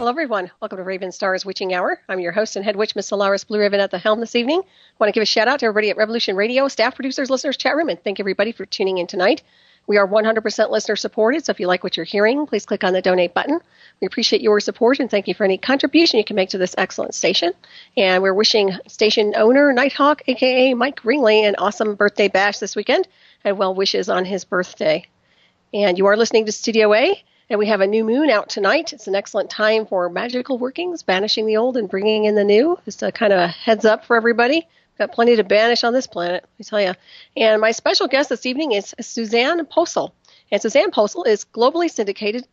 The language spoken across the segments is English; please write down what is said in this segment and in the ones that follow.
Hello, everyone. Welcome to Ravenstar's Witching Hour. I'm your host and head witch, Miss Solaris BlueRaven, at the helm this evening. I want to give a shout out to everybody at Revolution Radio, staff, producers, listeners, chat room, and thank everybody for tuning in tonight. We are 100% listener supported, so if you like what you're hearing, please click on the donate button. We appreciate your support and thank you for any contribution you can make to this excellent station. And we're wishing station owner Nighthawk, a.k.a. Mike Ringley, an awesome birthday bash this weekend and well wishes on his birthday. And you are listening to Studio A. And we have a new moon out tonight. It's an excellent time for magical workings, banishing the old and bringing in the new. Just a kind of a heads up for everybody. Got plenty to banish on this planet, let me tell you. And my special guest this evening is Susanne Posel. And Susanne Posel is a globally syndicated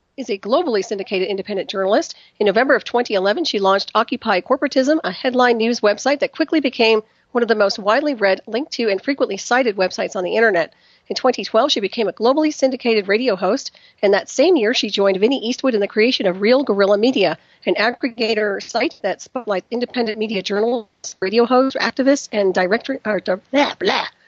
independent journalist. In November of 2011, she launched Occupy Corporatism, a headline news website that quickly became one of the most widely read, linked to, and frequently cited websites on the internet. In 2012, she became a globally syndicated radio host, and that same year, she joined Vinny Eastwood in the creation of REAL Guerilla Media, an aggregator site that spotlights independent media journalists, radio hosts, activists, and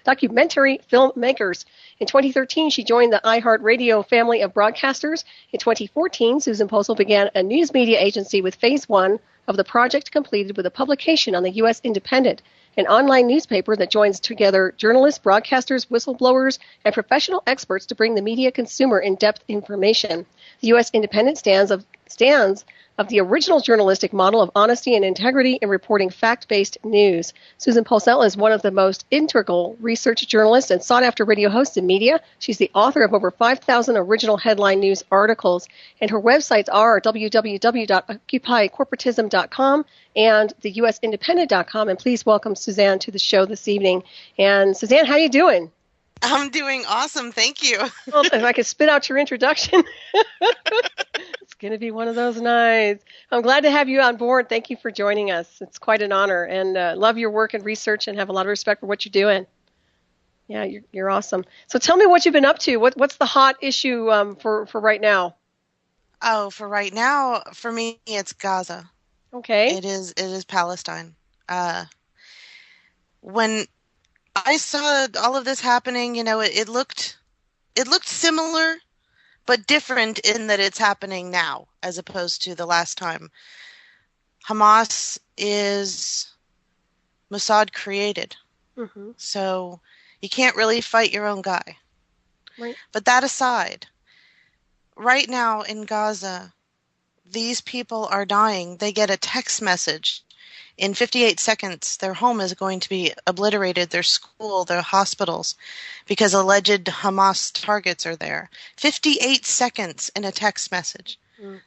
documentary filmmakers. In 2013, she joined the iHeartRadio family of broadcasters. In 2014, Susanne Posel began a news media agency with phase one of the project completed with a publication on the U.S. Independent, an online newspaper that joins together journalists, broadcasters, whistleblowers, and professional experts to bring the media consumer in-depth information. The U.S. Independent stands of the original journalistic model of honesty and integrity in reporting fact-based news. Susanne Posel is one of the most integral research journalists and sought-after radio hosts in media. She's the author of over 5,000 original headline news articles, and her websites are www.occupycorporatism.com and theusindependent.com. And please welcome Susanne to the show this evening. And Susanne, how you doing? I'm doing awesome, thank you. Well, if I could spit out your introduction. It's going to be one of those nights. I'm glad to have you on board. Thank you for joining us. It's quite an honor, and love your work and research and have a lot of respect for what you're doing. Yeah, you're awesome. So tell me what you've been up to. What's the hot issue for right now? Oh, for right now, for me, it's Gaza. Okay. It is Palestine. When I saw all of this happening, it looked similar, but different in that it's happening now as opposed to the last time. Hamas is Mossad created, so you can't really fight your own guy. Right. But that aside, right now in Gaza, these people are dying. They get a text message. In 58 seconds, their home is going to be obliterated, their school, their hospitals, because alleged Hamas targets are there. 58 seconds in a text message.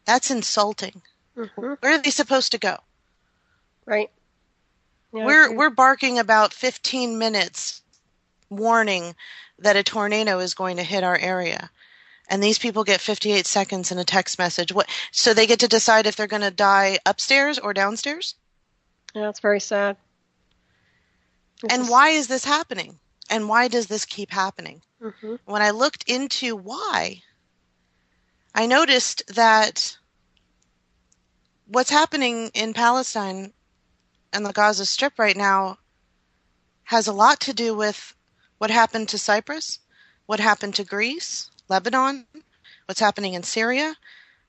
That's insulting. Where are they supposed to go? Right. Yeah, we're barking about 15 minutes warning that a tornado is going to hit our area. And these people get 58 seconds in a text message. So they get to decide if they're going to die upstairs or downstairs? Yeah, it's very sad. Why is this happening? And why does this keep happening? When I looked into why, I noticed that what's happening in Palestine and the Gaza Strip right now has a lot to do with what happened to Cyprus, what happened to Greece, Lebanon, what's happening in Syria,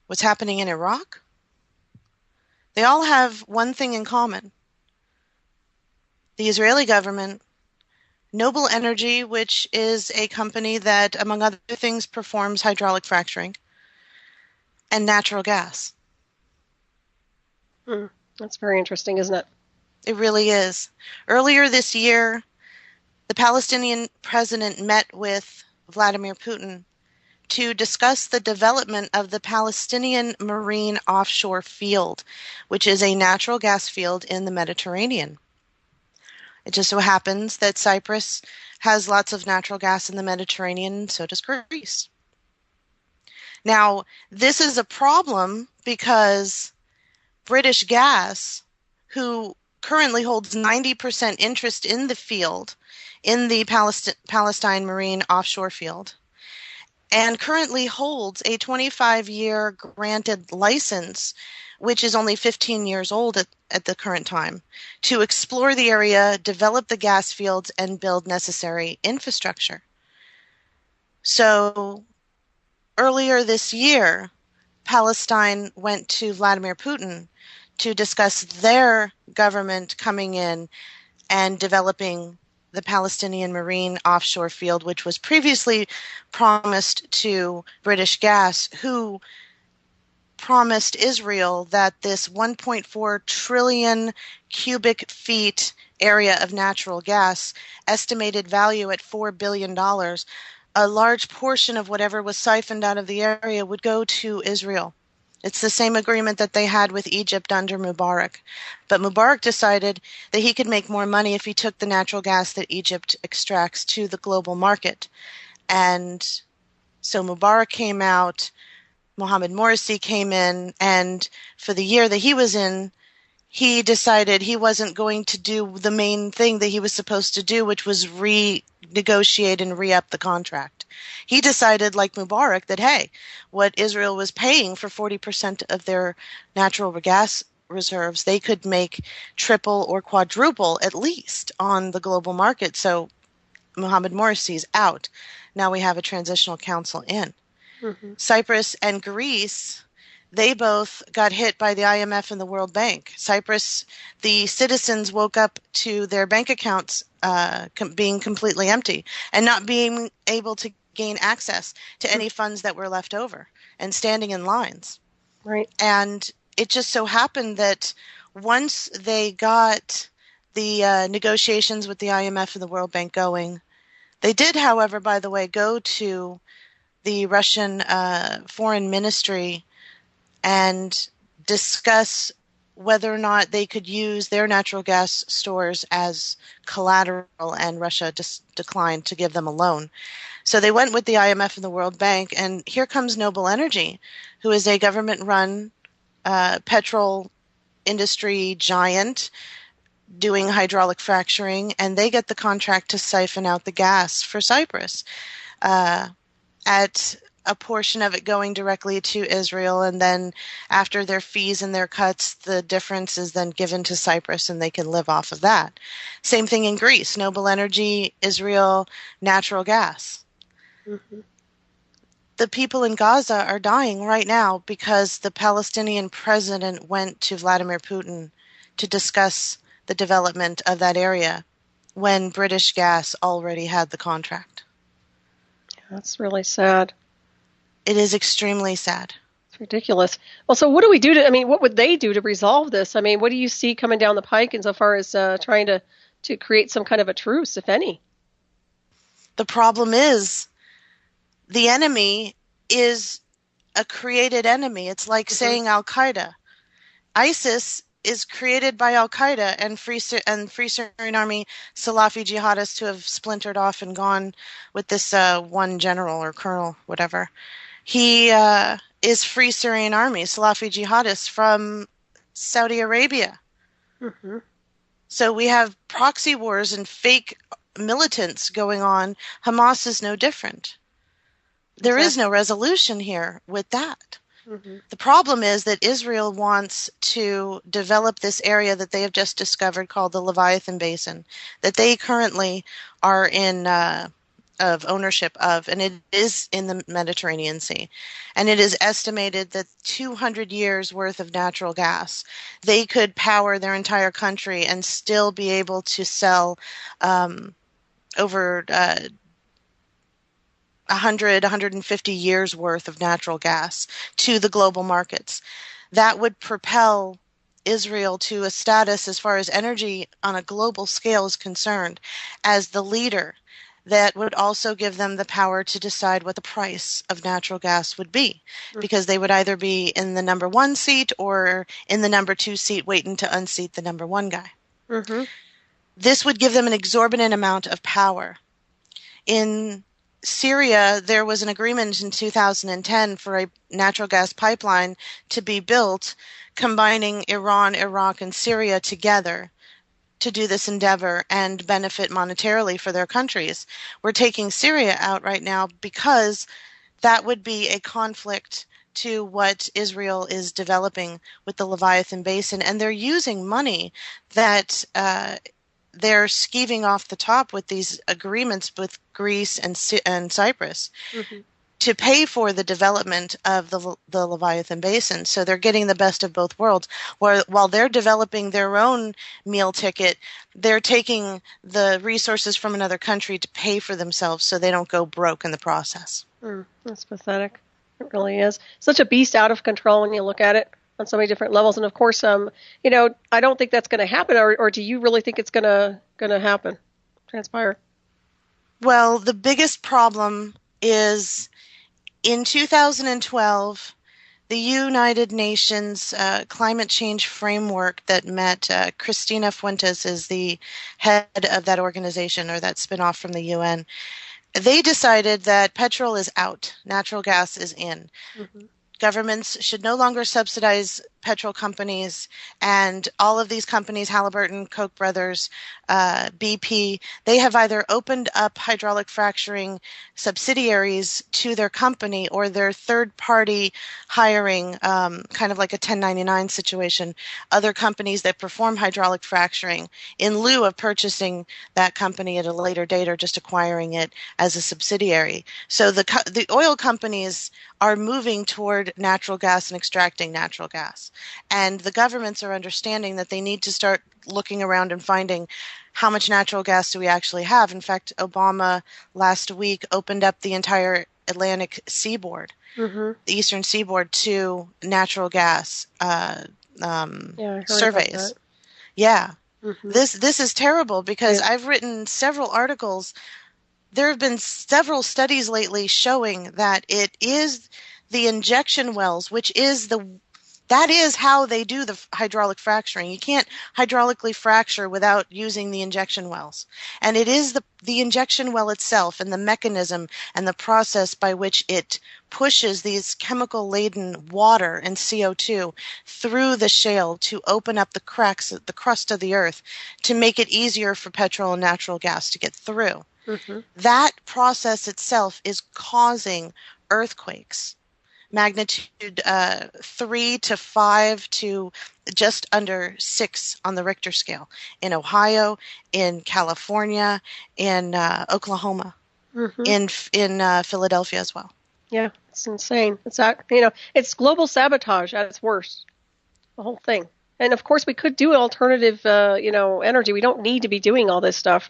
what's happening in Iraq. They all have one thing in common. The Israeli government, Noble Energy, which is a company that, among other things, performs hydraulic fracturing, and natural gas. That's very interesting, isn't it? It really is. Earlier this year, the Palestinian president met with Vladimir Putin to discuss the development of the Palestinian Marine Offshore Field, which is a natural gas field in the Mediterranean. It just so happens that Cyprus has lots of natural gas in the Mediterranean, and so does Greece. Now, this is a problem because British Gas, who currently holds 90% interest in the field, in the Palestine Marine Offshore Field, and currently holds a 25-year granted license, which is only 15 years old at the current time, to explore the area, develop the gas fields, and build necessary infrastructure. So earlier this year, Palestine went to Vladimir Putin to discuss their government coming in and developing the Palestinian Marine offshore field, which was previously promised to British Gas, who promised Israel that this 1.4 trillion cubic feet area of natural gas, estimated value at $4 billion, a large portion of whatever was siphoned out of the area would go to Israel. It's the same agreement that they had with Egypt under Mubarak. But Mubarak decided that he could make more money if he took the natural gas that Egypt extracts to the global market. And so Mubarak came out, Mohamed Morsi came in, and for the year that he was in, he decided he wasn't going to do the main thing that he was supposed to do, which was renegotiate and re-up the contract. He decided, like Mubarak, that, hey, what Israel was paying for 40% of their natural gas reserves, they could make triple or quadruple at least on the global market. So Mohamed Morsi's out. Now we have a transitional council in. Mm-hmm. Cyprus and Greece, they both got hit by the IMF and the World Bank. Cyprus, the citizens woke up to their bank accounts being completely empty and not being able to gain access to any funds that were left over and standing in lines. Right. And it just so happened that once they got the negotiations with the IMF and the World Bank going, they did, however, by the way, go to the Russian Foreign Ministry and discuss whether or not they could use their natural gas stores as collateral, and Russia declined to give them a loan. So they went with the IMF and the World Bank, and here comes Noble Energy, who is a government-run petrol industry giant doing hydraulic fracturing, and they get the contract to siphon out the gas for Cyprus at a portion of it going directly to Israel, and then after their fees and their cuts, the difference is then given to Cyprus and they can live off of that. Same thing in Greece, Noble Energy, Israel, natural gas. Mm-hmm. The people in Gaza are dying right now because the Palestinian president went to Vladimir Putin to discuss the development of that area when British Gas already had the contract. That's really sad. It is extremely sad. It's ridiculous. Well, so what do we do what would they do to resolve this? I mean, what do you see coming down the pike insofar as trying to create some kind of a truce, if any? The problem is the enemy is a created enemy. It's like saying Al-Qaeda. ISIS is created by Al-Qaeda and Free Syrian Army Salafi jihadists who have splintered off and gone with this one general or colonel, whatever. He is Free Syrian Army, Salafi jihadists from Saudi Arabia. Mm-hmm. So we have proxy wars and fake militants going on. Hamas is no different. There is no resolution here with that. Mm-hmm. The problem is that Israel wants to develop this area that they have just discovered called the Leviathan Basin, that they currently are in of ownership of, and it is in the Mediterranean Sea. And it is estimated that 200 years worth of natural gas, they could power their entire country and still be able to sell over 150 years worth of natural gas to the global markets. That would propel Israel to a status as far as energy on a global scale is concerned as the leader. That would also give them the power to decide what the price of natural gas would be, because they would either be in the number one seat or in the number two seat waiting to unseat the number one guy. Mm-hmm. This would give them an exorbitant amount of power. In Syria, there was an agreement in 2010 for a natural gas pipeline to be built, combining Iran, Iraq, and Syria together to do this endeavor and benefit monetarily for their countries. We're taking Syria out right now because that would be a conflict to what Israel is developing with the Leviathan Basin, and they're using money that they're skeeving off the top with these agreements with Greece and Cyprus to pay for the development of the Leviathan Basin. So they're getting the best of both worlds. While they're developing their own meal ticket, they're taking the resources from another country to pay for themselves so they don't go broke in the process. That's pathetic. It really is. Such a beast out of control when you look at it on so many different levels. And of course, I don't think that's going to happen. Or do you really think it's going to happen, transpire? Well, the biggest problem is in 2012, the United Nations climate change framework that met, Cristina Fuentes is the head of that organization, or that spinoff from the UN. They decided that petrol is out, natural gas is in. Mm-hmm. Governments should no longer subsidize petrol companies, and all of these companies, Halliburton, Koch brothers, BP, they have either opened up hydraulic fracturing subsidiaries to their company, or they're third-party hiring, kind of like a 1099 situation, other companies that perform hydraulic fracturing in lieu of purchasing that company at a later date or just acquiring it as a subsidiary. So the oil companies are moving toward natural gas and extracting natural gas. And the governments are understanding that they need to start looking around and finding how much natural gas do we actually have. In fact, Obama last week opened up the entire Atlantic seaboard, mm-hmm. the eastern seaboard, to natural gas surveys. Yeah. Mm-hmm. This is terrible because I've written several articles. There have been several studies lately showing that it is the injection wells, that is how they do the hydraulic fracturing. You can't hydraulically fracture without using the injection wells. And it is the injection well itself and the mechanism and the process by which it pushes these chemical-laden water and CO2 through the shale to open up the cracks, the crust of the earth, to make it easier for petrol and natural gas to get through. Mm-hmm. That process itself is causing earthquakes. Magnitude 3 to 5 to just under 6 on the Richter scale in Ohio, in California, in Oklahoma, mm-hmm. in Philadelphia as well. Yeah, it's insane. It's global sabotage at its worst. The whole thing. And of course, we could do alternative, energy. We don't need to be doing all this stuff.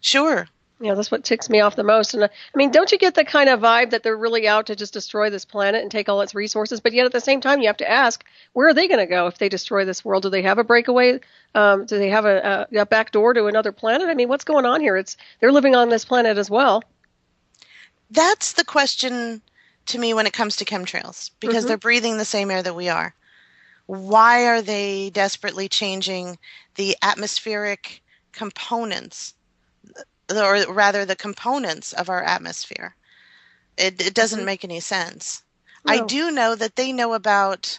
Sure. That's what ticks me off the most. And don't you get the kind of vibe that they're really out to just destroy this planet and take all its resources? But yet at the same time, you have to ask, where are they going to go if they destroy this world? Do they have a breakaway? Do they have a back door to another planet? What's going on here? They're living on this planet as well. That's the question to me when it comes to chemtrails, because mm-hmm. they're breathing the same air that we are. Why are they desperately changing the atmospheric components, or rather the components of our atmosphere? It doesn't mm-hmm. make any sense. No. I do know that they know about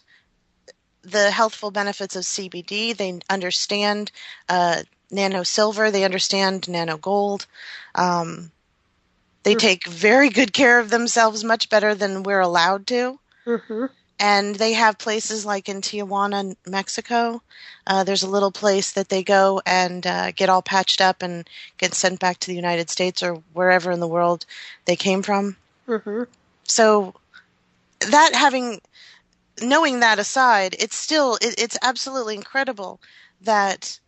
the healthful benefits of CBD. They understand nano silver. They understand nano gold. They mm-hmm. take very good care of themselves, much better than we're allowed to. Mm-hmm. And they have places like in Tijuana, Mexico. There's a little place that they go and get all patched up and get sent back to the United States or wherever in the world they came from. Mm-hmm. So knowing that aside, it's absolutely incredible that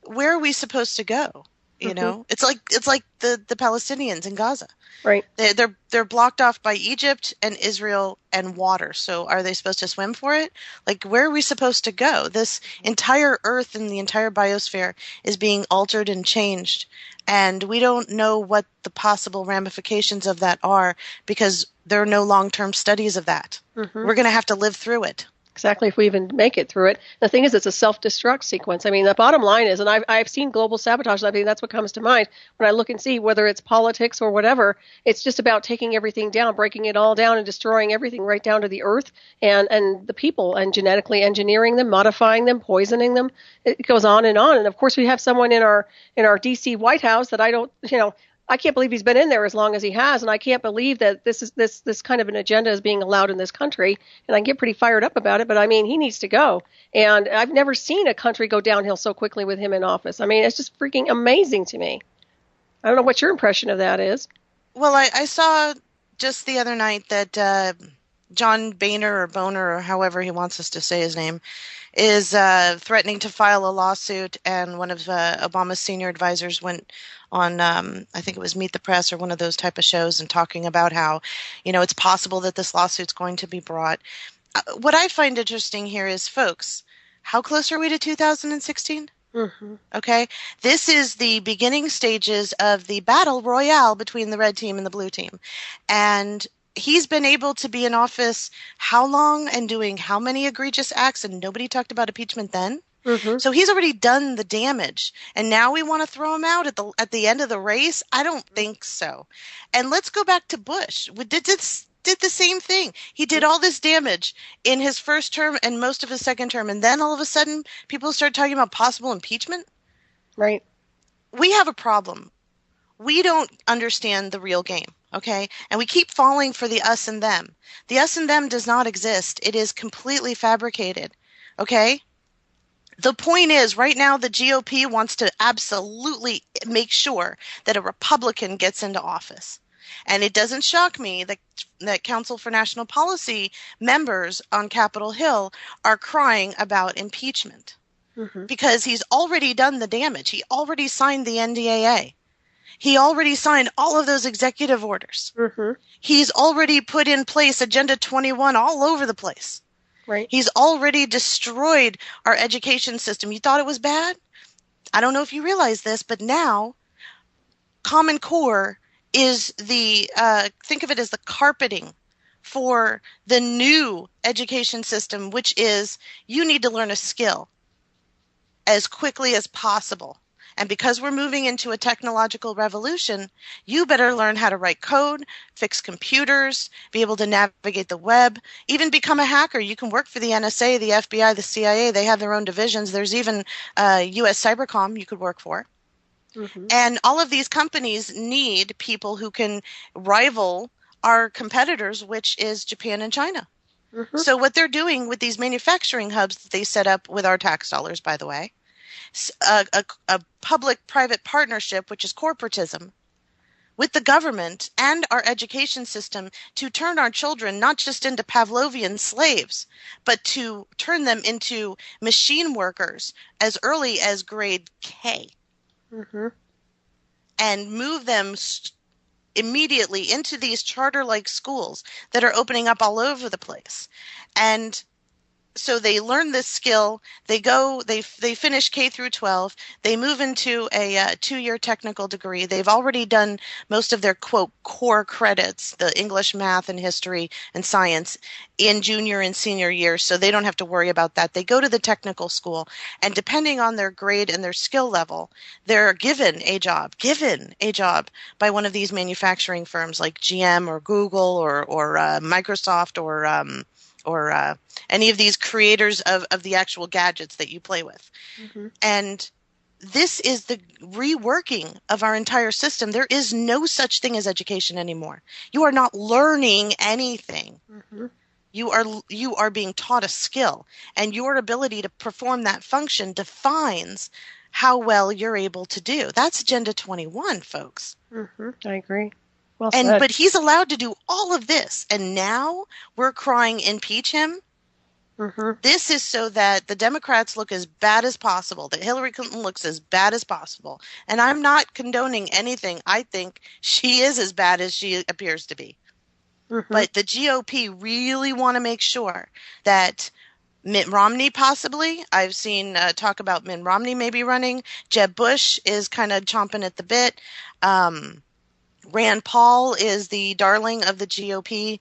where are we supposed to go? Mm-hmm. It's like the Palestinians in Gaza. Right. They're blocked off by Egypt and Israel and water. So are they supposed to swim for it? Like, where are we supposed to go? This entire Earth and the entire biosphere is being altered and changed. And we don't know what the possible ramifications of that are because there are no long-term studies of that. Mm-hmm. We're going to have to live through it. Exactly, if we even make it through it. The thing is, it's a self-destruct sequence. The bottom line is, and I've seen global sabotage, and that's what comes to mind when I look and see whether it's politics or whatever. It's just about taking everything down, breaking it all down, and destroying everything right down to the earth and the people, and genetically engineering them, modifying them, poisoning them. It goes on. And of course, we have someone in our D.C. White House that I can't believe he's been in there as long as he has, and I can't believe that this kind of an agenda is being allowed in this country. And I get pretty fired up about it, but he needs to go. And I've never seen a country go downhill so quickly with him in office. It's just freaking amazing to me. I don't know what your impression of that is. Well, I saw just the other night that John Boehner or Boner, or however he wants us to say his name, is threatening to file a lawsuit, and one of Obama's senior advisors went on, I think it was Meet the Press or one of those type of shows, and talking about how, it's possible that this lawsuit's going to be brought. What I find interesting here is, folks, how close are we to 2016? Mm-hmm. Okay, this is the beginning stages of the battle royale between the red team and the blue team, and he's been able to be in office how long and doing how many egregious acts, and nobody talked about impeachment then. Mm-hmm. So he's already done the damage, and now we want to throw him out at the end of the race? I don't think so. And let's go back to Bush. We did the same thing. He did all this damage in his first term and most of his second term, and then all of a sudden people start talking about possible impeachment. Right. We have a problem. We don't understand the real game. Okay, and we keep falling for the us and them. The us and them does not exist. It is completely fabricated. Okay? The point is, right now, the GOP wants to absolutely make sure that a Republican gets into office. And it doesn't shock me that Council for National Policy members on Capitol Hill are crying about impeachment. Mm-hmm. Because he's already done the damage. He already signed the NDAA. He already signed all of those executive orders. Mm-hmm. He's already put in place Agenda 21 all over the place. Right. He's already destroyed our education system. You thought it was bad? I don't know if you realize this, but now Common Core is think of it as the carpeting for the new education system, which is you need to learn a skill as quickly as possible. And because we're moving into a technological revolution, you better learn how to write code, fix computers, be able to navigate the web, even become a hacker. You can work for the NSA, the FBI, the CIA. They have their own divisions. There's even U.S. Cybercom you could work for. Mm-hmm. And all of these companies need people who can rival our competitors, which is Japan and China. Mm-hmm. So what they're doing with these manufacturing hubs that they set up with our tax dollars, by the way, a public-private partnership, which is corporatism, with the government and our education system to turn our children not just into Pavlovian slaves, but to turn them into machine workers as early as grade K. Mm-hmm. And move them immediately into these charter-like schools that are opening up all over the place. And so they learn this skill, they finish K through 12, they move into a 2-year technical degree. They've already done most of their, quote, core credits, the English, math, and history and science, in junior and senior years, so they don't have to worry about that. They go to the technical school, and depending on their grade and their skill level, they're given a job by one of these manufacturing firms like GM or Google or Microsoft or any of these creators of the actual gadgets that you play with. Mm-hmm. And this is the reworking of our entire system. There is no such thing as education anymore. You are not learning anything. Mm-hmm. You are being taught a skill, and your ability to perform that function defines how well you're able to do. That's Agenda 21, folks. Mm-hmm. I agree. Well said. But he's allowed to do all of this, and now we're crying impeach him. Mm-hmm. This is so that the Democrats look as bad as possible, that Hillary Clinton looks as bad as possible. And I'm not condoning anything. I think she is as bad as she appears to be. Mm-hmm. But the GOP really want to make sure that Mitt Romney possibly, I've seen talk about Mitt Romney maybe running. Jeb Bush is kind of chomping at the bit. Rand Paul is the darling of the GOP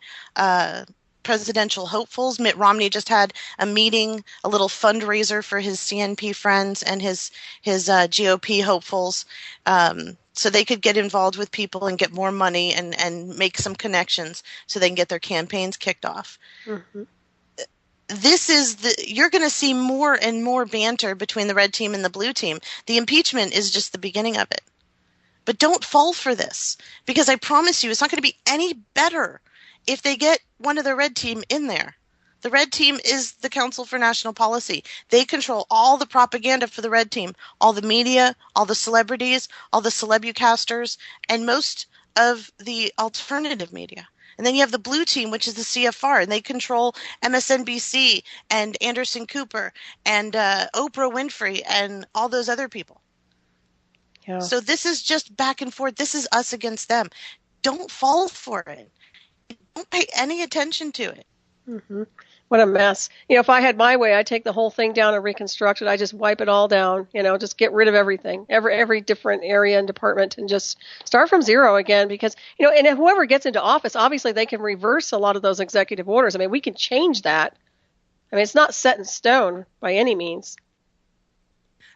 presidential hopefuls. Mitt Romney just had a meeting, a little fundraiser for his CNP friends and his GOP hopefuls, so they could get involved with people and get more money and make some connections so they can get their campaigns kicked off. Mm-hmm. You're going to see more and more banter between the red team and the blue team. The impeachment is just the beginning of it. But don't fall for this, because I promise you it's not going to be any better if they get one of the red team in there. The red team is the Council for National Policy. They control all the propaganda for the red team, all the media, all the celebrities, all the celebucasters, and most of the alternative media. And then you have the blue team, which is the CFR, and they control MSNBC and Anderson Cooper and Oprah Winfrey and all those other people. Yeah. So this is just back and forth. This is us against them. Don't fall for it. Don't pay any attention to it. Mm-hmm. What a mess. If I had my way, I'd take the whole thing down and reconstruct it. I just wipe it all down, just get rid of everything, every different area and department, and just start from zero again. Because, and if whoever gets into office, obviously they can reverse a lot of those executive orders. I mean, we can change that. I mean, it's not set in stone by any means.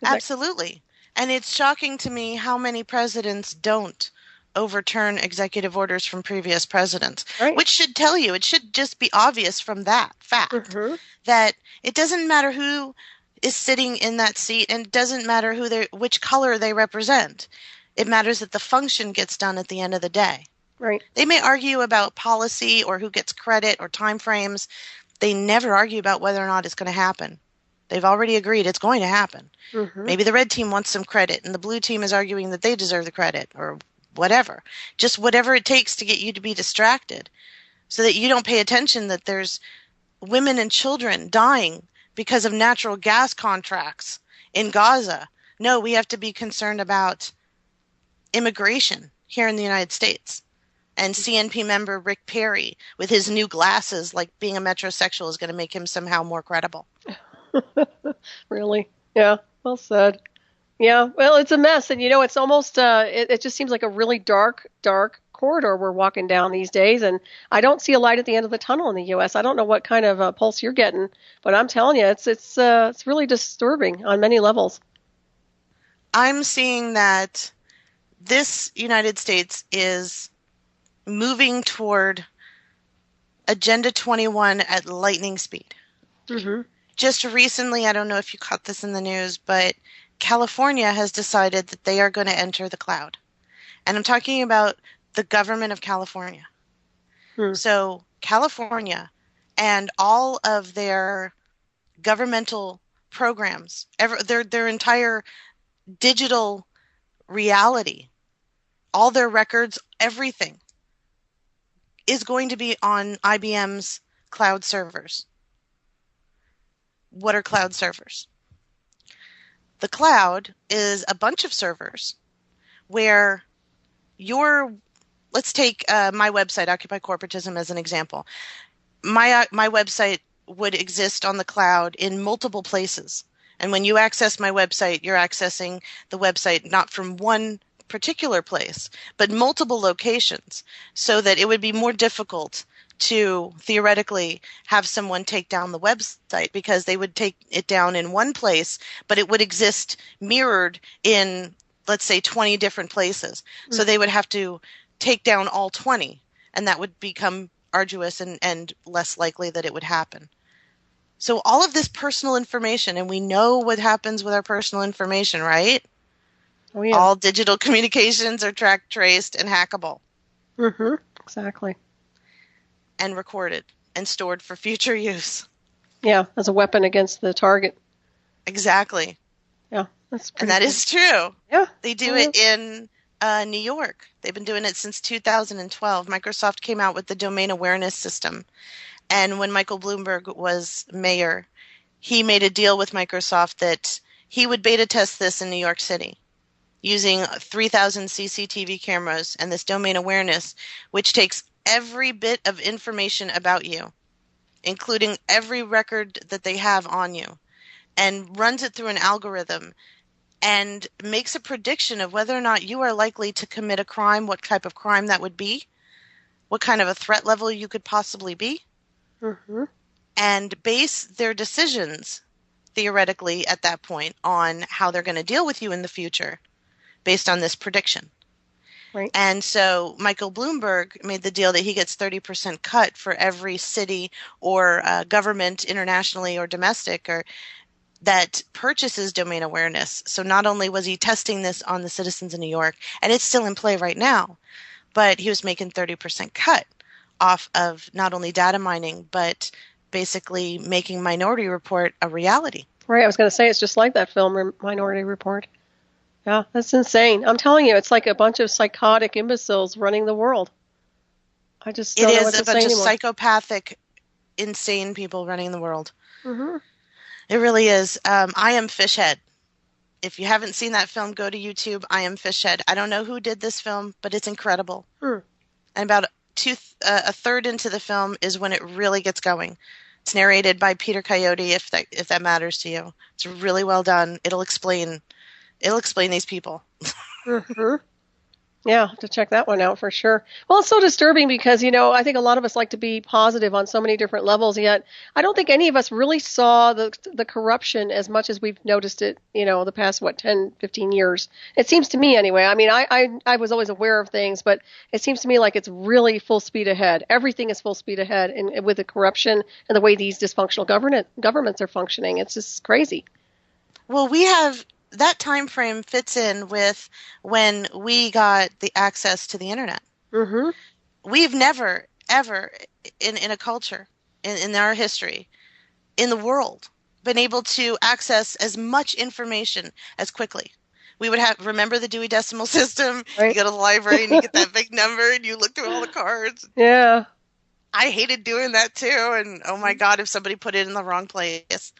Absolutely. And it's shocking to me how many presidents don't overturn executive orders from previous presidents, right. Which should tell you, it should just be obvious from that fact that it doesn't matter who is sitting in that seat, and it doesn't matter which color they represent. It matters that the function gets done at the end of the day. Right. They may argue about policy or who gets credit or time frames. They never argue about whether or not it's going to happen. They've already agreed it's going to happen. Maybe the red team wants some credit and the blue team is arguing that they deserve the credit, or whatever. Just whatever it takes to get you to be distracted so that you don't pay attention that there's women and children dying because of natural gas contracts in Gaza. No, we have to be concerned about immigration here in the United States. And CNP member Rick Perry, with his new glasses, like being a metrosexual is going to make him somehow more credible. Really? Yeah, well said. Yeah, well, it's a mess. And, it's almost, it just seems like a really dark corridor we're walking down these days. And I don't see a light at the end of the tunnel in the U.S. I don't know what kind of pulse you're getting, but I'm telling you, it's really disturbing on many levels. I'm seeing that this United States is moving toward Agenda 21 at lightning speed. Just recently, I don't know if you caught this in the news, but California has decided that they are going to enter the cloud. And I'm talking about the government of California. So California and all of their governmental programs, their entire digital reality, all their records, everything is going to be on IBM's cloud servers. What are cloud servers? The cloud is a bunch of servers where let's take my website, Occupy Corporatism, as an example. My website would exist on the cloud in multiple places. And when you access my website, you're accessing the website not from one particular place, but multiple locations, so that it would be more difficult to theoretically have someone take down the website, because they would take it down in one place, but it would exist mirrored in, let's say, 20 different places. So they would have to take down all 20, and that would become arduous and less likely that it would happen. So all of this personal information, and we know what happens with our personal information, right? Oh, yeah. All digital communications are tracked, traced, and hackable. Exactly. And recorded and stored for future use. Yeah, as a weapon against the target. Exactly. Yeah, that's pretty And that cool. is true. Yeah. They do it in New York. They've been doing it since 2012. Microsoft came out with the domain awareness system. And when Michael Bloomberg was mayor, he made a deal with Microsoft that he would beta test this in New York City using 3,000 CCTV cameras and this domain awareness, which takes every bit of information about you, including every record that they have on you, and runs it through an algorithm and makes a prediction of whether or not you are likely to commit a crime, what type of crime that would be, what kind of a threat level you could possibly be, and base their decisions, theoretically, at that point on how they're going to deal with you in the future based on this prediction. Right. And so Michael Bloomberg made the deal that he gets 30% cut for every city or government, internationally or domestic, or that purchases domain awareness. So not only was he testing this on the citizens in New York, and it's still in play right now, but he was making 30% cut off of not only data mining, but basically making Minority Report a reality. Right, I was going to say, it's just like that film, Minority Report. Yeah, that's insane. I'm telling you, it's like a bunch of psychotic imbeciles running the world. I just It don't know what is a to say bunch of anymore. psychopathic, insane people running the world. Mm-hmm. It really is. I Am Fishhead. If you haven't seen that film, go to YouTube. I Am Fishhead. I don't know who did this film, but it's incredible. And about a third into the film is when it really gets going. It's narrated by Peter Coyote, if that matters to you. It's really well done. It'll explain these people. Mm-hmm. Yeah, I'll have to check that one out for sure. Well, it's so disturbing because, I think a lot of us like to be positive on so many different levels, yet I don't think any of us really saw the corruption as much as we've noticed it, the past, 10, 15 years. It seems to me anyway. I mean, I was always aware of things, but it seems to me like it's really full speed ahead. Everything is full speed ahead and with the corruption and the way these dysfunctional governments are functioning. It's just crazy. Well, we have that time frame fits in with when we got the access to the internet. Mm-hmm. We've never, ever in a culture, in our history, in the world, been able to access as much information as quickly. We would remember the Dewey Decimal System. Right. You go to the library and you get that big number and you look through all the cards. Yeah. I hated doing that too. And oh my God, if somebody put it in the wrong place.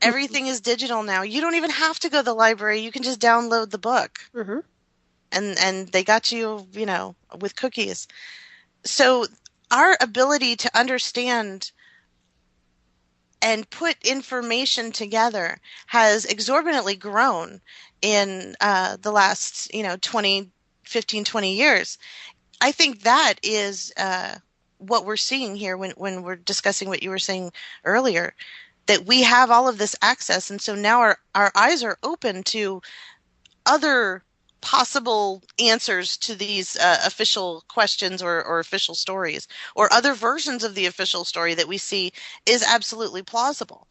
Everything is digital now. You don't even have to go to the library. You can just download the book. Mm-hmm. And they got you, with cookies. So our ability to understand and put information together has exorbitantly grown in the last, 15, 20 years. I think that is what we're seeing here when we're discussing what you were saying earlier, that we have all of this access. And so now our eyes are open to other possible answers to these official questions or official stories, or other versions of the official story that we see is absolutely plausible.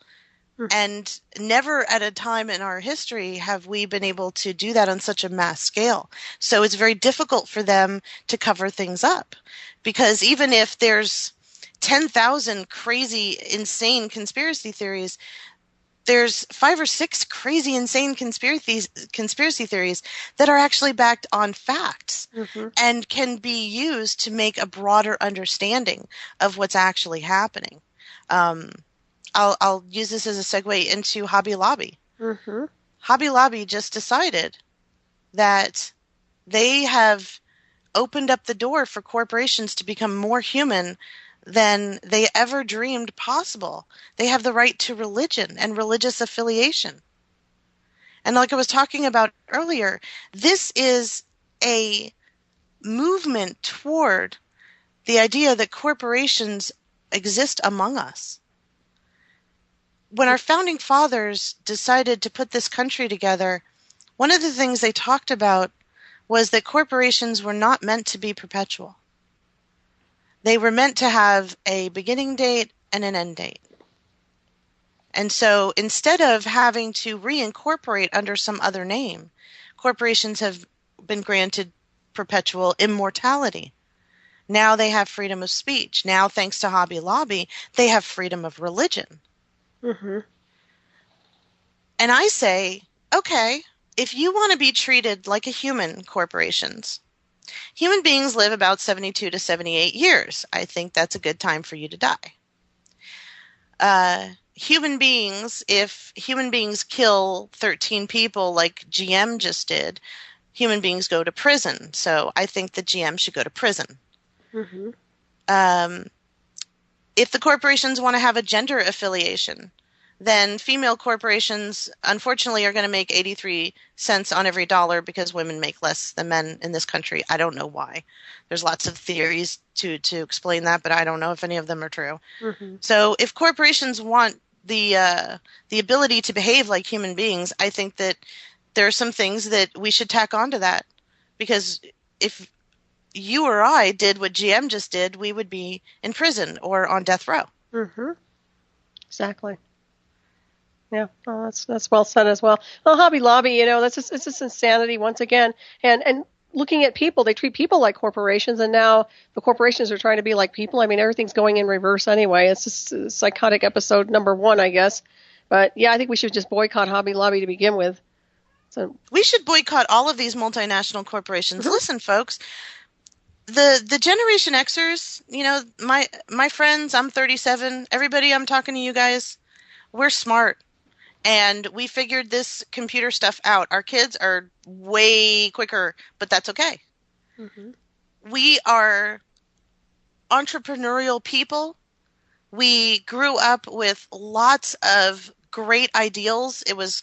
And never at a time in our history have we been able to do that on such a mass scale. So it's very difficult for them to cover things up, because even if there's 10,000 crazy, insane conspiracy theories, there's 5 or 6 crazy, insane conspiracy theories that are actually backed on facts and can be used to make a broader understanding of what's actually happening. I'll use this as a segue into Hobby Lobby. Hobby Lobby just decided that they have opened up the door for corporations to become more human than they ever dreamed possible. They have the right to religion and religious affiliation. And like I was talking about earlier, this is a movement toward the idea that corporations exist among us. When our founding fathers decided to put this country together, one of the things they talked about was that corporations were not meant to be perpetual. They were meant to have a beginning date and an end date. And so instead of having to reincorporate under some other name, corporations have been granted perpetual immortality. Now they have freedom of speech. Now, thanks to Hobby Lobby, they have freedom of religion. And I say, okay, if you want to be treated like a human, corporations, human beings live about 72 to 78 years. I think that's a good time for you to die. Human beings, if human beings kill 13 people like GM just did, human beings go to prison. So I think the GM should go to prison. If the corporations want to have a gender affiliation, then female corporations, unfortunately, are going to make 83 cents on every dollar because women make less than men in this country. I don't know why. There's lots of theories to explain that, but I don't know if any of them are true. So if corporations want the ability to behave like human beings, I think that there are some things that we should tack onto that. Because if you or I did what GM just did, we would be in prison or on death row. Exactly. Yeah, well, that's well said as well. Well, Hobby Lobby, it's just insanity once again. And looking at people, they treat people like corporations, and now the corporations are trying to be like people. I mean, everything's going in reverse anyway. It's just a psychotic episode number 1, I guess. But yeah, I think we should just boycott Hobby Lobby to begin with. So we should boycott all of these multinational corporations. Listen, folks, The Generation Xers, my friends, I'm 37. Everybody, I'm talking to you guys. We're smart. And we figured this computer stuff out. Our kids are way quicker, but that's okay. Mm-hmm. We are entrepreneurial people. We grew up with lots of great ideals. It was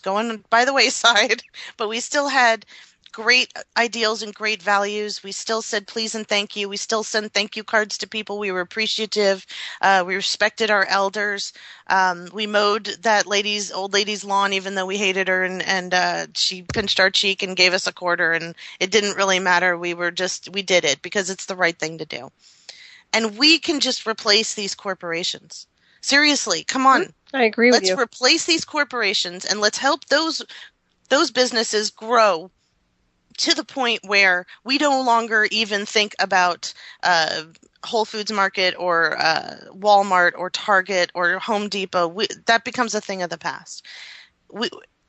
going by the wayside, but we still had great ideals and great values. We still said please and thank you. We still sent thank you cards to people. We were appreciative. We respected our elders. We mowed that old lady's lawn, even though we hated her, and she pinched our cheek and gave us a quarter, and it didn't really matter. We did it because it's the right thing to do. And we can just replace these corporations. Seriously, come on. I agree with you. Let's replace these corporations and let's help those businesses grow to the point where we no longer even think about Whole Foods Market or Walmart or Target or Home Depot. That becomes a thing of the past.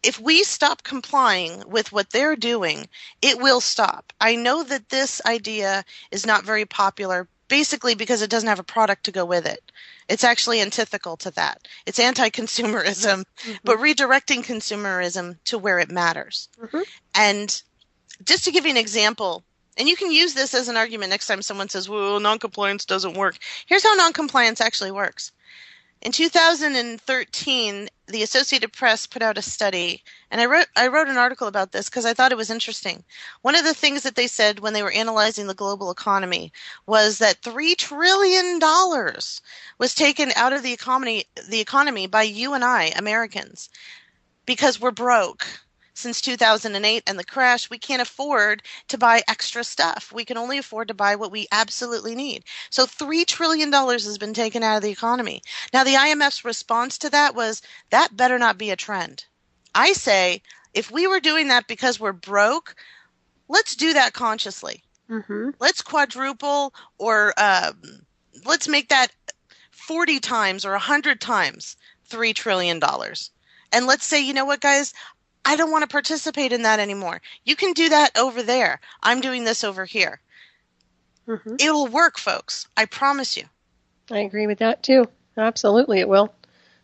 If we stop complying with what they're doing, it will stop. I know that this idea is not very popular, basically because it doesn't have a product to go with it. It's actually antithetical to that. It's anti-consumerism, but redirecting consumerism to where it matters. Mm-hmm. And just to give you an example, and you can use this as an argument next time someone says, well, noncompliance doesn't work. Here's how noncompliance actually works. In 2013, the Associated Press put out a study, and I wrote an article about this because I thought it was interesting. One of the things that they said when they were analyzing the global economy was that $3 trillion was taken out of the economy by you and I, Americans, because we're broke. Since 2008 and the crash, we can't afford to buy extra stuff. We can only afford to buy what we absolutely need. So $3 trillion has been taken out of the economy. Now, the IMF's response to that was, that better not be a trend. I say, if we were doing that because we're broke, let's do that consciously. Mm-hmm. Let's quadruple or let's make that 40 times or 100 times $3 trillion. And let's say, you know what, guys? I don't want to participate in that anymore. You can do that over there. I'm doing this over here. Mm-hmm. It'll work, folks. I promise you. I agree with that too. Absolutely, it will.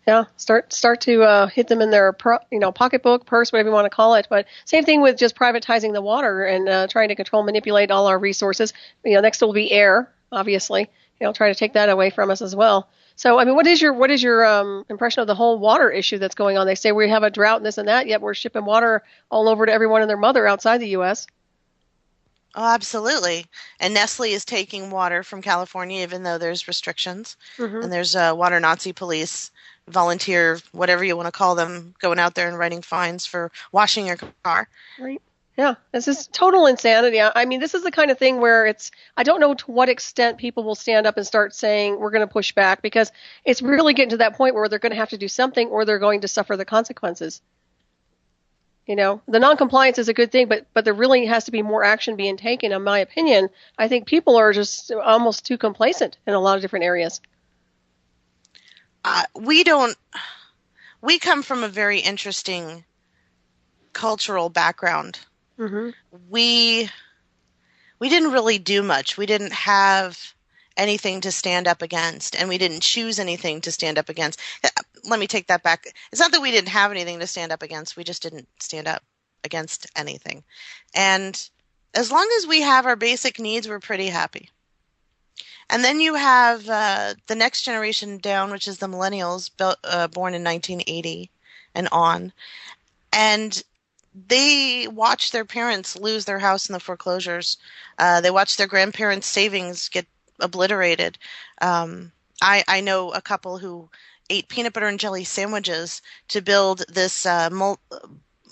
Yeah, start to hit them in their pocketbook, purse, whatever you want to call it. But same thing with just privatizing the water and trying to control, manipulate all our resources. Next will be air, obviously. Try to take that away from us as well. So, I mean, what is your impression of the whole water issue that's going on? They say we have a drought and this and that, yet we're shipping water all over to everyone and their mother outside the U.S. Oh, absolutely. And Nestle is taking water from California, even though there's restrictions. Mm-hmm. And there's water Nazi police, volunteer, whatever you want to call them, going out there and writing fines for washing your car. Right. Yeah, this is total insanity. I mean, this is the kind of thing where I don't know to what extent people will stand up and start saying we're going to push back, because it's really getting to that point where they're going to have to do something or they're going to suffer the consequences. The noncompliance is a good thing, but there really has to be more action being taken, in my opinion. I think people are just almost too complacent in a lot of different areas. We come from a very interesting cultural background. Mm-hmm. We didn't really do much. We didn't have anything to stand up against, and we didn't choose anything to stand up against. Let me take that back. It's not that we didn't have anything to stand up against. We just didn't stand up against anything. And as long as we have our basic needs, we're pretty happy. And then you have the next generation down, which is the millennials, born in 1980 and on. And they watch their parents lose their house in the foreclosures. They watch their grandparents' savings get obliterated. I know a couple who ate peanut butter and jelly sandwiches to build this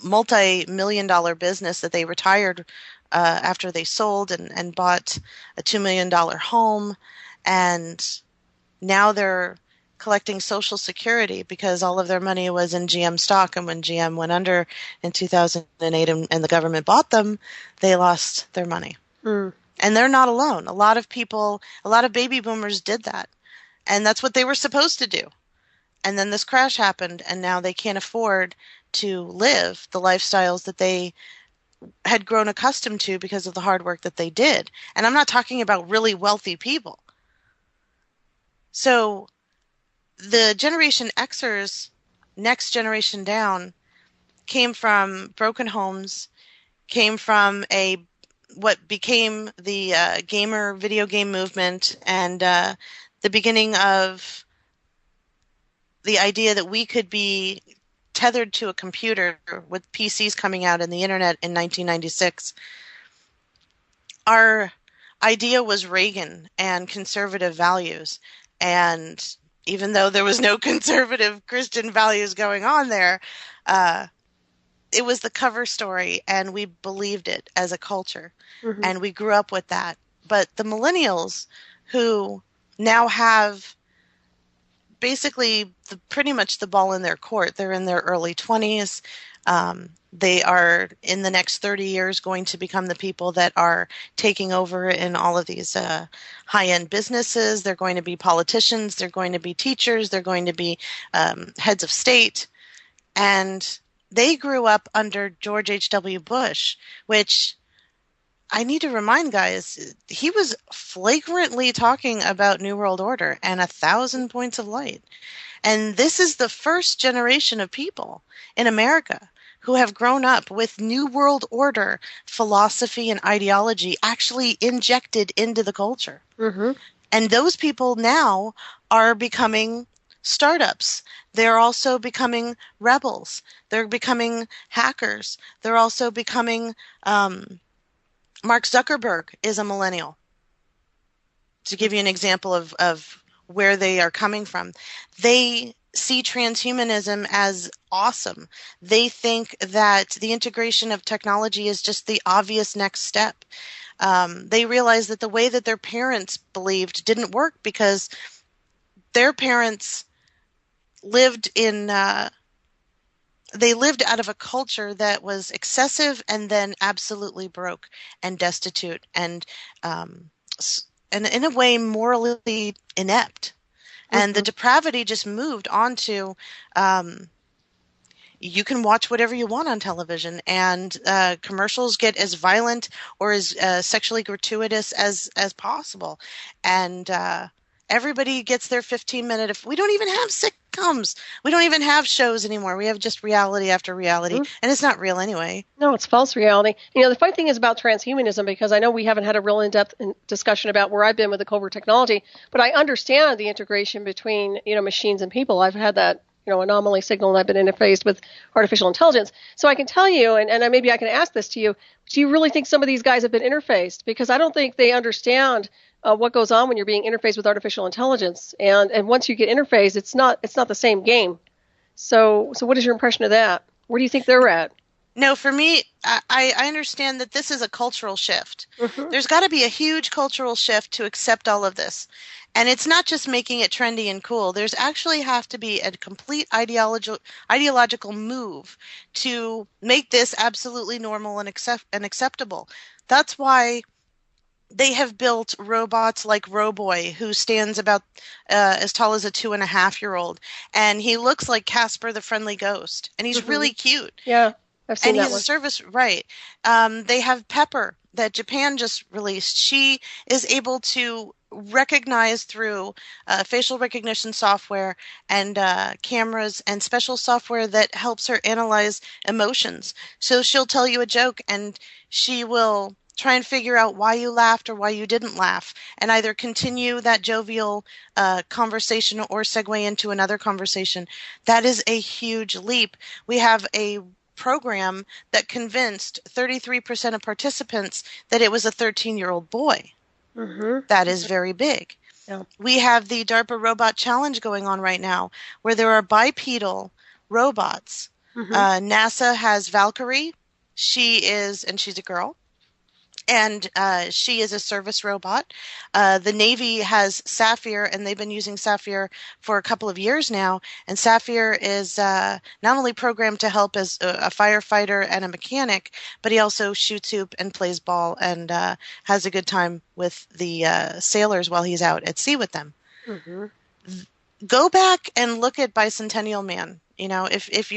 multi-million-dollar business that they retired after they sold and bought a $2 million home. And now they're collecting Social Security because all of their money was in GM stock. And when GM went under in 2008 and the government bought them, they lost their money. Mm. And they're not alone. A lot of baby boomers did that. And that's what they were supposed to do. And then this crash happened, and now they can't afford to live the lifestyles that they had grown accustomed to because of the hard work that they did. And I'm not talking about really wealthy people. So the Generation Xers, next generation down, came from broken homes, came from what became the gamer video game movement, and the beginning of the idea that we could be tethered to a computer with PCs coming out and the internet in 1996. Our idea was Reagan and conservative values. And even though there was no conservative Christian values going on there, it was the cover story, and we believed it as a culture. Mm-hmm. And we grew up with that. But the millennials, who now have basically pretty much the ball in their court, they're in their early 20s. They are, in the next 30 years, going to become the people that are taking over in all of these high-end businesses. They're going to be politicians. They're going to be teachers. They're going to be heads of state. And they grew up under George H.W. Bush, which I need to remind guys, he was flagrantly talking about New World Order and 1,000 points of light. And this is the first generation of people in America who have grown up with New World Order philosophy and ideology actually injected into the culture. Mm-hmm. And those people now are becoming startups. They're also becoming rebels. They're becoming hackers. They're also becoming... Mark Zuckerberg is a millennial, to give you an example of where they are coming from. They see transhumanism as awesome. They think that the integration of technology is just the obvious next step. They realize that the way that their parents believed didn't work because their parents lived in... they lived out of a culture that was excessive and then absolutely broke and destitute and in a way morally inept. Mm-hmm. And the depravity just moved on to you can watch whatever you want on television, and commercials get as violent or as sexually gratuitous as possible. And everybody gets their 15-minute. We don't even have sitcoms. We don't even have shows anymore. We have just reality after reality, mm-hmm. and it's not real anyway. No, it's false reality. You know, the funny thing is about transhumanism, because I know we haven't had a real in-depth discussion about where I've been with the covert technology, but I understand the integration between, machines and people. I've had that, anomaly signal, and I've been interfaced with artificial intelligence. So I can tell you, and maybe I can ask this to you, do you really think some of these guys have been interfaced? Because I don't think they understand what goes on when you're being interfaced with artificial intelligence. And once you get interfaced, it's not the same game. So what is your impression of that? Where do you think they're at? No, for me, I understand that this is a cultural shift. Mm-hmm. There's got to be a huge cultural shift to accept all of this. And it's not just making it trendy and cool. There's actually have to be a complete ideological move to make this absolutely normal and acceptable. That's why they have built robots like Roboy, who stands about as tall as a 2.5-year-old. And he looks like Casper the Friendly Ghost. And he's mm-hmm. really cute. Yeah, I've seen that one. And he's a service, right. They have Pepper that Japan just released. She is able to recognize through facial recognition software and cameras and special software that helps her analyze emotions. So she'll tell you a joke, and she will try and figure out why you laughed or why you didn't laugh, and either continue that jovial conversation or segue into another conversation. That is a huge leap. We have a program that convinced 33% of participants that it was a 13-year-old boy. Mm-hmm. That is very big. Yeah. We have the DARPA Robot Challenge going on right now, where there are bipedal robots. Mm-hmm. NASA has Valkyrie. She's a girl. And she is a service robot. The Navy has Sapphire, and they've been using Sapphire for a couple of years now. And Sapphire is not only programmed to help as a firefighter and a mechanic, but he also shoots hoop and plays ball and has a good time with the sailors while he's out at sea with them. Mm-hmm. Go back and look at Bicentennial Man. If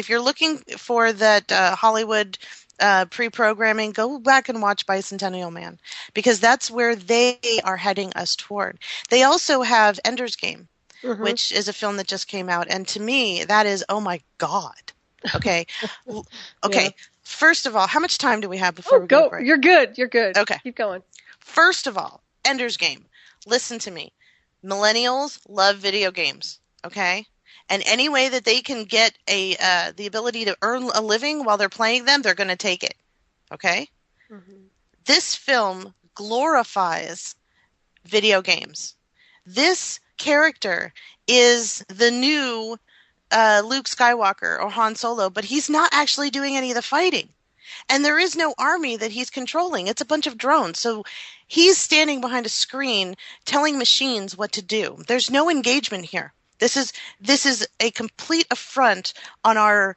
you're looking for that Hollywood pre-programming, go back and watch Bicentennial Man, because that's where they are heading us toward. They also have Ender's Game, which is a film that just came out. And to me, that is, oh my God. Okay. Okay. Yeah. First of all, how much time do we have before we go to break? You're good. You're good. Okay. Keep going. First of all, Ender's Game. Listen to me. Millennials love video games. Okay. And any way that they can get the ability to earn a living while they're playing them, they're going to take it. Okay? This film glorifies video games. This character is the new Luke Skywalker or Han Solo, but he's not actually doing any of the fighting. And there is no army that he's controlling. It's a bunch of drones. So he's standing behind a screen telling machines what to do. There's no engagement here. This is a complete affront on our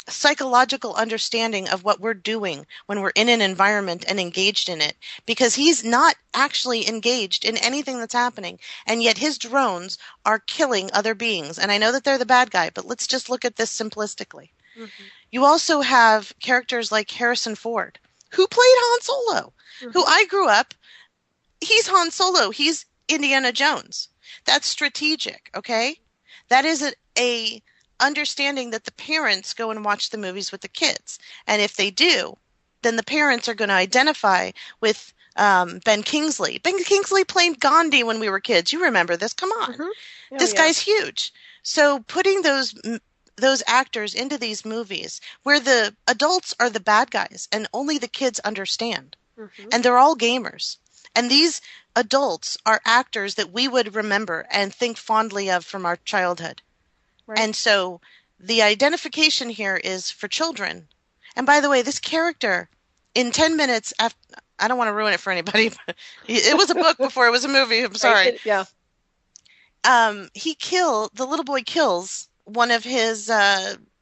psychological understanding of what we're doing when we're in an environment and engaged in it, because he's not actually engaged in anything that's happening, and yet his drones are killing other beings. And I know that they're the bad guy, but let's just look at this simplistically. You also have characters like Harrison Ford, who played Han Solo, who I grew up, he's Han Solo, he's Indiana Jones. That's strategic, okay? That is a understanding that the parents go and watch the movies with the kids. And if they do, then the parents are going to identify with Ben Kingsley. Ben Kingsley played Gandhi when we were kids. You remember this. Come on. This guy's huge. So putting those actors into these movies where the adults are the bad guys and only the kids understand. And they're all gamers. And these adults are actors that we would remember and think fondly of from our childhood. And so the identification here is for children. And by the way, this character, in 10 minutes after, I don't want to ruin it for anybody, but it was a book before it was a movie. I'm sorry. Yeah. The little boy kills one of his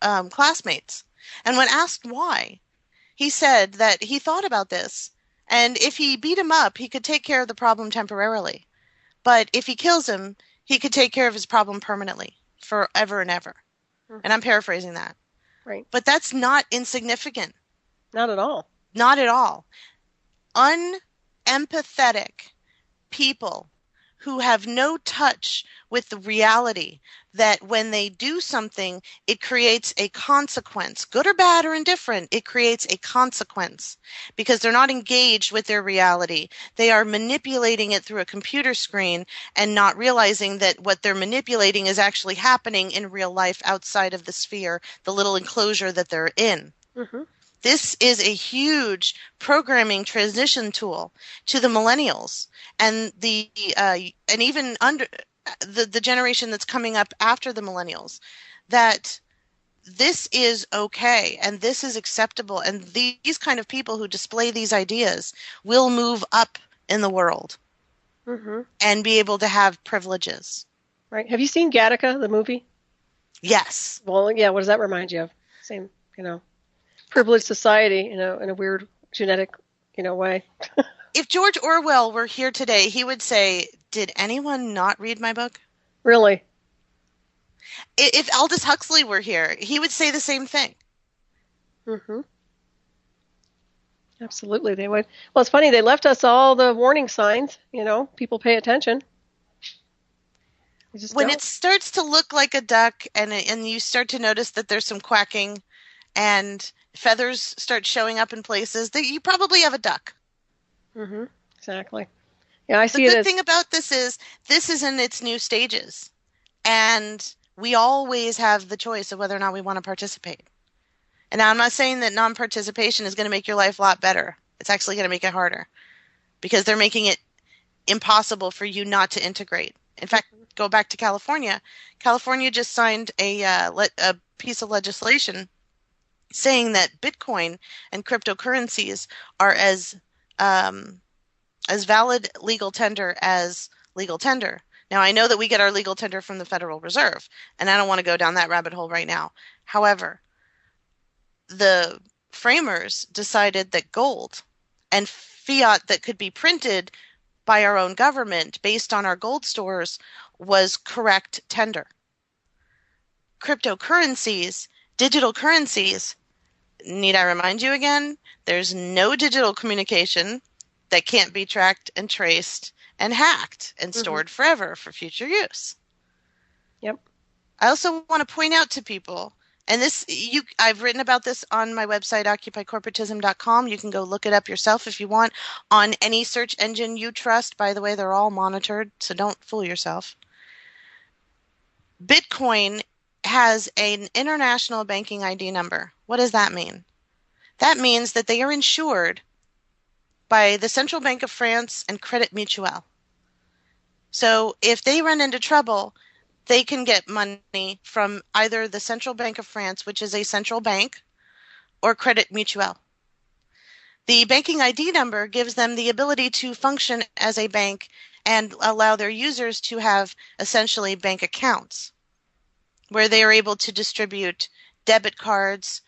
classmates. And when asked why, he said that he thought about this. And if he beat him up, he could take care of the problem temporarily. But if he kills him, he could take care of his problem permanently, forever and ever. And I'm paraphrasing that. Right. But that's not insignificant. Not at all. Not at all. Unempathetic people who have no touch with the reality that when they do something, it creates a consequence, good or bad or indifferent. It creates a consequence because they're not engaged with their reality. They are manipulating it through a computer screen and not realizing that what they're manipulating is actually happening in real life outside of the sphere, the little enclosure that they're in. This is a huge programming transition tool to the millennials and and even under the generation that's coming up after the millennials, that this is okay and this is acceptable, and these kind of people who display these ideas will move up in the world and be able to have privileges. Right. Have you seen Gattaca, the movie? Yes. Well, yeah. What does that remind you of? Same, privileged society, in a weird genetic, way. If George Orwell were here today, he would say, "Did anyone not read my book?" Really? If Aldous Huxley were here, he would say the same thing. Absolutely, they would. Well, it's funny. They left us all the warning signs. People pay attention. When it starts to look like a duck, and you start to notice that there's some quacking, and feathers start showing up in places, that you probably have a duck. Exactly. Yeah, I see it. The good thing about this is in its new stages, and we always have the choice of whether or not we want to participate. And now I'm not saying that non-participation is going to make your life a lot better. It's actually going to make it harder because they're making it impossible for you not to integrate. In fact, go back to California. California just signed a piece of legislation saying that Bitcoin and cryptocurrencies are as valid legal tender as legal tender. Now, I know that we get our legal tender from the Federal Reserve, and I don't want to go down that rabbit hole right now. However, the framers decided that gold and fiat that could be printed by our own government based on our gold stores was correct tender. Cryptocurrencies, digital currencies, need I remind you again? There's no digital communication that can't be tracked and traced and hacked and stored forever for future use. Yep. I also want to point out to people, and I've written about this on my website, occupycorporatism.com. You can go look it up yourself if you want on any search engine you trust. By the way, they're all monitored, so don't fool yourself. Bitcoin has an international banking ID number. What does that mean? That means that they are insured by the Central Bank of France and Credit Mutuel. So if they run into trouble, they can get money from either the Central Bank of France, which is a central bank, or Credit Mutuel. The banking ID number gives them the ability to function as a bank and allow their users to have essentially bank accounts where they are able to distribute debit cards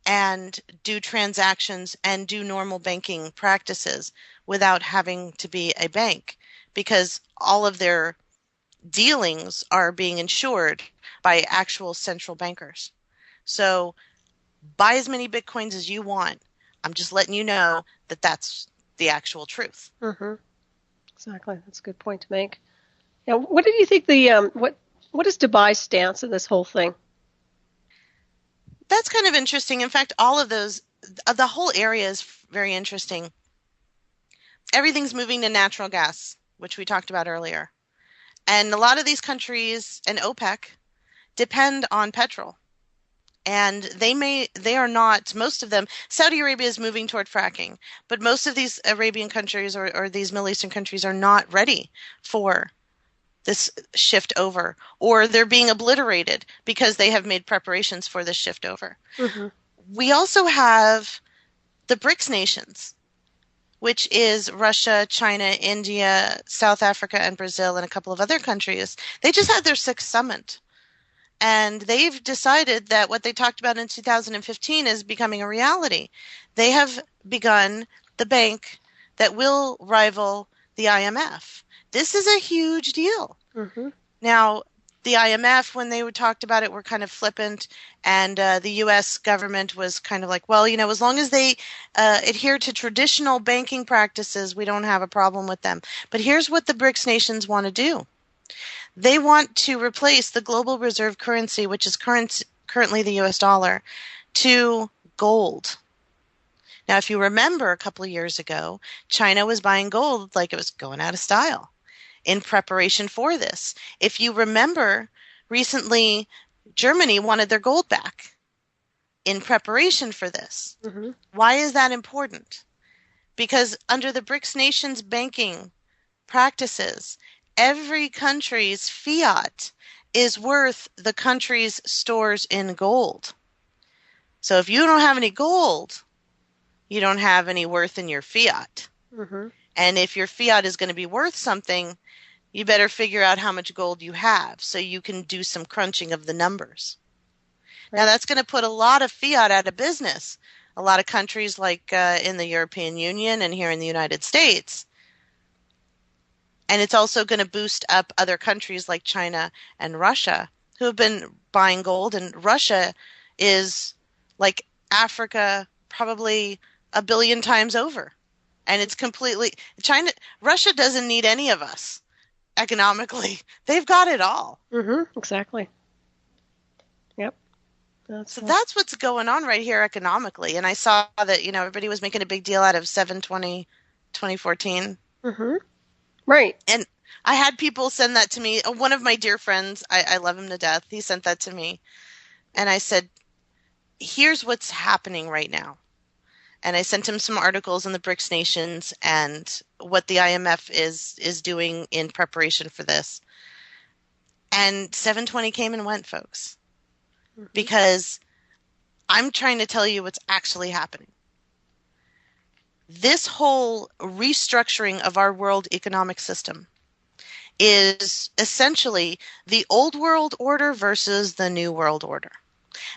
and do transactions and do normal banking practices without having to be a bank, because all of their dealings are being insured by actual central bankers. So buy as many Bitcoins as you want. I'm just letting you know that that's the actual truth. Exactly. That's a good point to make. Now, what did you think what is Dubai's stance in this whole thing? That's kind of interesting. In fact, all of those, the whole area is very interesting. Everything's moving to natural gas, which we talked about earlier. And a lot of these countries and OPEC depend on petrol. And they are not, most of them, Saudi Arabia is moving toward fracking, but most of these Arabian countries or these Middle Eastern countries are not ready for this shift over, or they're being obliterated because they have made preparations for this shift over. We also have the BRICS nations, which is Russia, China, India, South Africa, and Brazil, and a couple of other countries. They just had their 6th summit. And they've decided that what they talked about in 2015 is becoming a reality. They have begun the bank that will rival the IMF. This is a huge deal. Now, the IMF, when they talked about it, were kind of flippant, and the U.S. government was kind of like, well, as long as they adhere to traditional banking practices, we don't have a problem with them. But here's what the BRICS nations want to do. They want to replace the global reserve currency, which is currently the U.S. dollar, to gold. Now, if you remember a couple of years ago, China was buying gold like it was going out of style in preparation for this. If you remember, recently Germany wanted their gold back in preparation for this. Why is that important? Because under the BRICS nations' banking practices, every country's fiat is worth the country's stores in gold. So if you don't have any gold, you don't have any worth in your fiat. And if your fiat is going to be worth something, you better figure out how much gold you have so you can do some crunching of the numbers. Now, that's going to put a lot of fiat out of business. A lot of countries like in the European Union and here in the United States. And it's also going to boost up other countries like China and Russia who have been buying gold. And Russia is like Africa probably a billion times over. And it's Russia doesn't need any of us economically. They've got it all. Exactly. Yep. So that's what's going on right here economically. And I saw that, everybody was making a big deal out of 7/20/2014. Right. And I had people send that to me. One of my dear friends, I love him to death. He sent that to me. And I said, here's what's happening right now. And I sent him some articles on the BRICS nations and what the IMF is doing in preparation for this. And 7/20 came and went, folks, because I'm trying to tell you what's actually happening. This whole restructuring of our world economic system is essentially the old world order versus the new world order.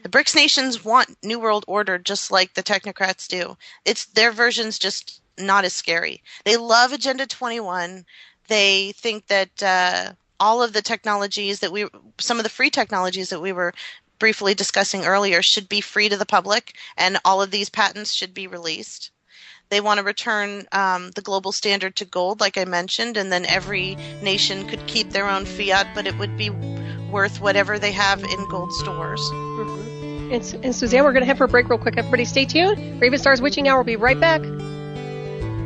The BRICS nations want New World Order just like the technocrats do. It's their version's just not as scary. They love Agenda 21. They think that all of the technologies some of the free technologies that we were briefly discussing earlier, should be free to the public, and all of these patents should be released. They want to return the global standard to gold, like I mentioned, and then every nation could keep their own fiat, but it would be worth whatever they have in gold stores. And Suzanne, we're going to head for a break real quick. Everybody stay tuned. Ravenstar's Witching Hour will be right back.